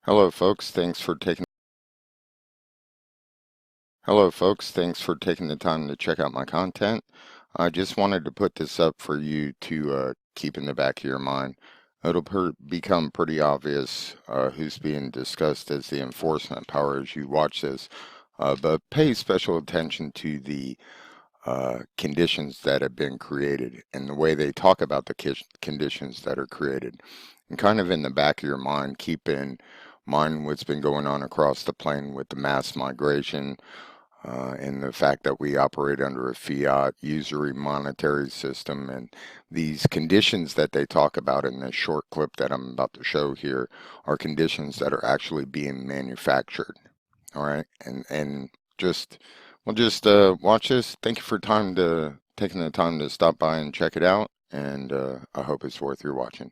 Hello folks, thanks for taking the time to check out my content. I just wanted to put this up for you to keep in the back of your mind. It'll become pretty obvious who's being discussed as the enforcement power as you watch this, but pay special attention to the conditions that have been created and the way they talk about the conditions that are created. And kind of in the back of your mind, keep in mind what's been going on across the plain with the mass migration and the fact that we operate under a fiat usury monetary system, and these conditions that they talk about in this short clip that I'm about to show here are conditions that are actually being manufactured. All right, and just watch this. Thank you for taking the time to stop by and check it out, and I hope it's worth your watching.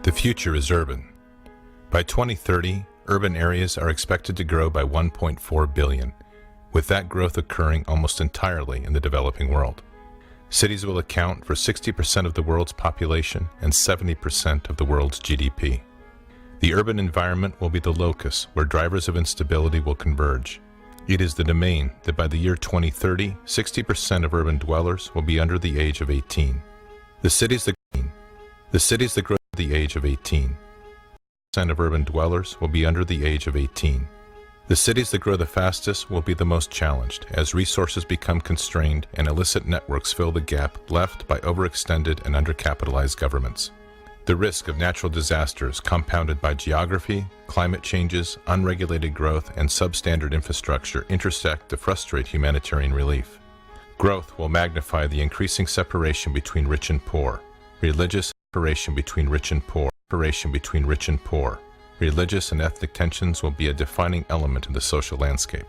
The future is urban. By 2030, urban areas are expected to grow by 1.4 billion, with that growth occurring almost entirely in the developing world. Cities will account for 60% of the world's population and 70% of the world's GDP. The urban environment will be the locus where drivers of instability will converge. It is the domain that by the year 2030, 60% of urban dwellers will be under the age of 18. The cities that grow the age of 18% of urban dwellers will be under the age of 18. The cities that grow the fastest will be the most challenged as resources become constrained and illicit networks fill the gap left by overextended and undercapitalized governments. The risk of natural disasters compounded by geography, climate changes, unregulated growth, and substandard infrastructure intersect to frustrate humanitarian relief. Growth will magnify the increasing separation between rich and poor, religious separation between rich and poor, religious and ethnic tensions will be a defining element in the social landscape.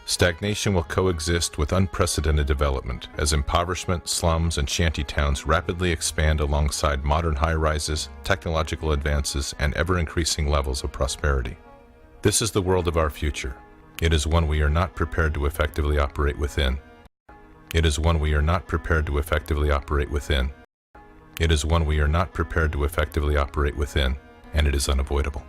Stagnation will coexist with unprecedented development as impoverishment, slums, and shantytowns rapidly expand alongside modern high-rises, technological advances, and ever-increasing levels of prosperity. This is the world of our future. It is one we are not prepared to effectively operate within. It is one we are not prepared to effectively operate within. It is one we are not prepared to effectively operate within, and it is unavoidable.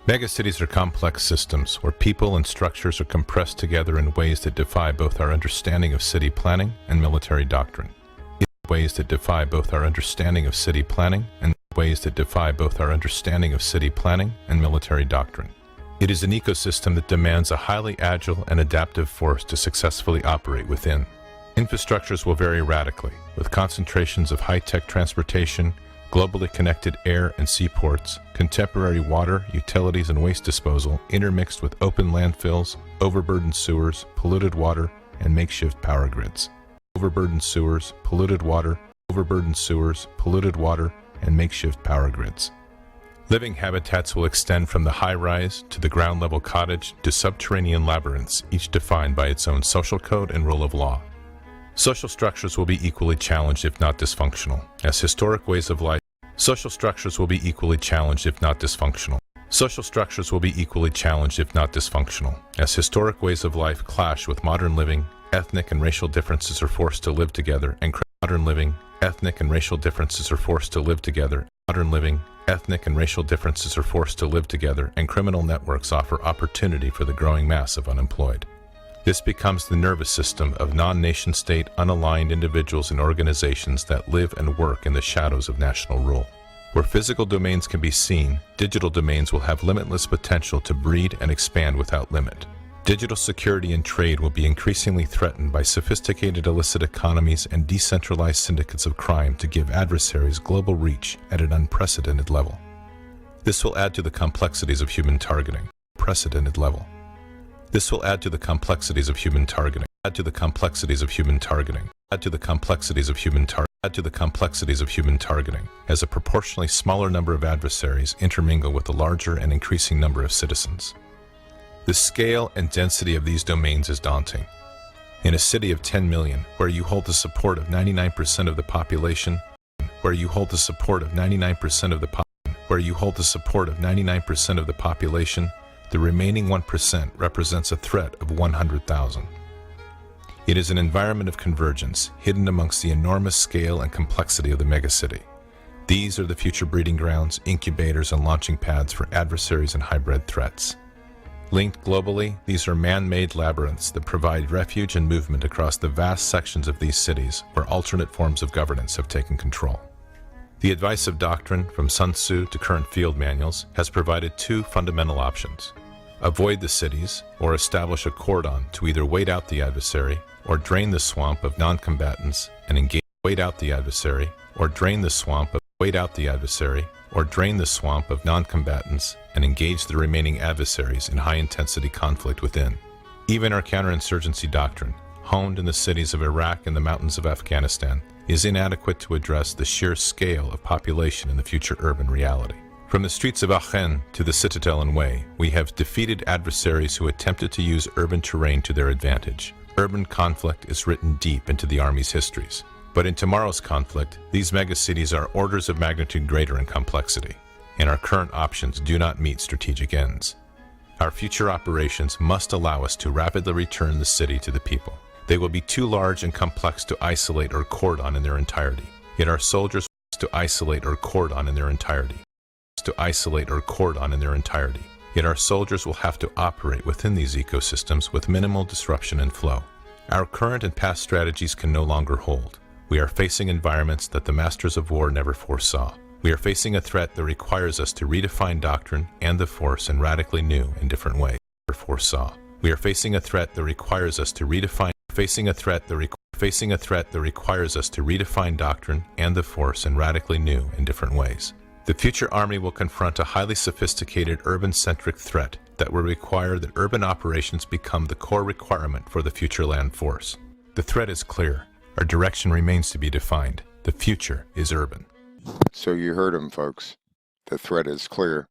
Megacities are complex systems where people and structures are compressed together in ways that defy both our understanding of city planning and military doctrine. It is ways that defy both our understanding of city planning and military doctrine. It is an ecosystem that demands a highly agile and adaptive force to successfully operate within. Infrastructures will vary radically, with concentrations of high-tech transportation, globally connected air and seaports, contemporary water, utilities, and waste disposal intermixed with open landfills, overburdened sewers, polluted water, and makeshift power grids. Overburdened sewers, polluted water, and makeshift power grids. Living habitats will extend from the high-rise to the ground-level cottage to subterranean labyrinths, each defined by its own social code and rule of law. Social structures will be equally challenged if not dysfunctional, as historic ways of life. Social structures will be equally challenged if not dysfunctional. As historic ways of life clash with modern living, ethnic and racial differences are forced to live together, and criminal networks offer opportunity for the growing mass of unemployed. This becomes the nervous system of non-nation-state, unaligned individuals and organizations that live and work in the shadows of national rule. Where physical domains can be seen, digital domains will have limitless potential to breed and expand without limit. Digital security and trade will be increasingly threatened by sophisticated illicit economies and decentralized syndicates of crime to give adversaries global reach at an unprecedented level. This will add to the complexities of human targeting. This will add to the complexities of human targeting, as a proportionally smaller number of adversaries intermingle with a larger and increasing number of citizens. The scale and density of these domains is daunting. In a city of 10 million, where you hold the support of 99% of the population, The remaining 1% represents a threat of 100,000. It is an environment of convergence, hidden amongst the enormous scale and complexity of the megacity. These are the future breeding grounds, incubators, and launching pads for adversaries and hybrid threats. Linked globally, these are man-made labyrinths that provide refuge and movement across the vast sections of these cities where alternate forms of governance have taken control. The advice of doctrine, from Sun Tzu to current field manuals, has provided two fundamental options. Avoid the cities, or establish a cordon to either wait out the adversary or drain the swamp of non-combatants and engage. Wait out the adversary, or drain the swamp of non-combatants and engage the remaining adversaries in high-intensity conflict within. Even our counterinsurgency doctrine, honed in the cities of Iraq and the mountains of Afghanistan, is inadequate to address the sheer scale of population in the future urban reality. From the streets of Aachen to the Citadel and Way, we have defeated adversaries who attempted to use urban terrain to their advantage. Urban conflict is written deep into the Army's histories. But in tomorrow's conflict, these megacities are orders of magnitude greater in complexity, and our current options do not meet strategic ends. Our future operations must allow us to rapidly return the city to the people. They will be too large and complex to isolate or cordon in their entirety. Yet our soldiers to isolate or cordon in their entirety. Yet our soldiers will have to operate within these ecosystems with minimal disruption and flow. Our current and past strategies can no longer hold. We are facing environments that the masters of war never foresaw. We are facing a threat that requires us to redefine doctrine and the force in radically new and different ways. We are facing a threat that requires us to redefine doctrine and the force in radically new and different ways. The future Army will confront a highly sophisticated urban-centric threat that will require that urban operations become the core requirement for the future land force. The threat is clear. Our direction remains to be defined. The future is urban. So you heard him, folks. The threat is clear.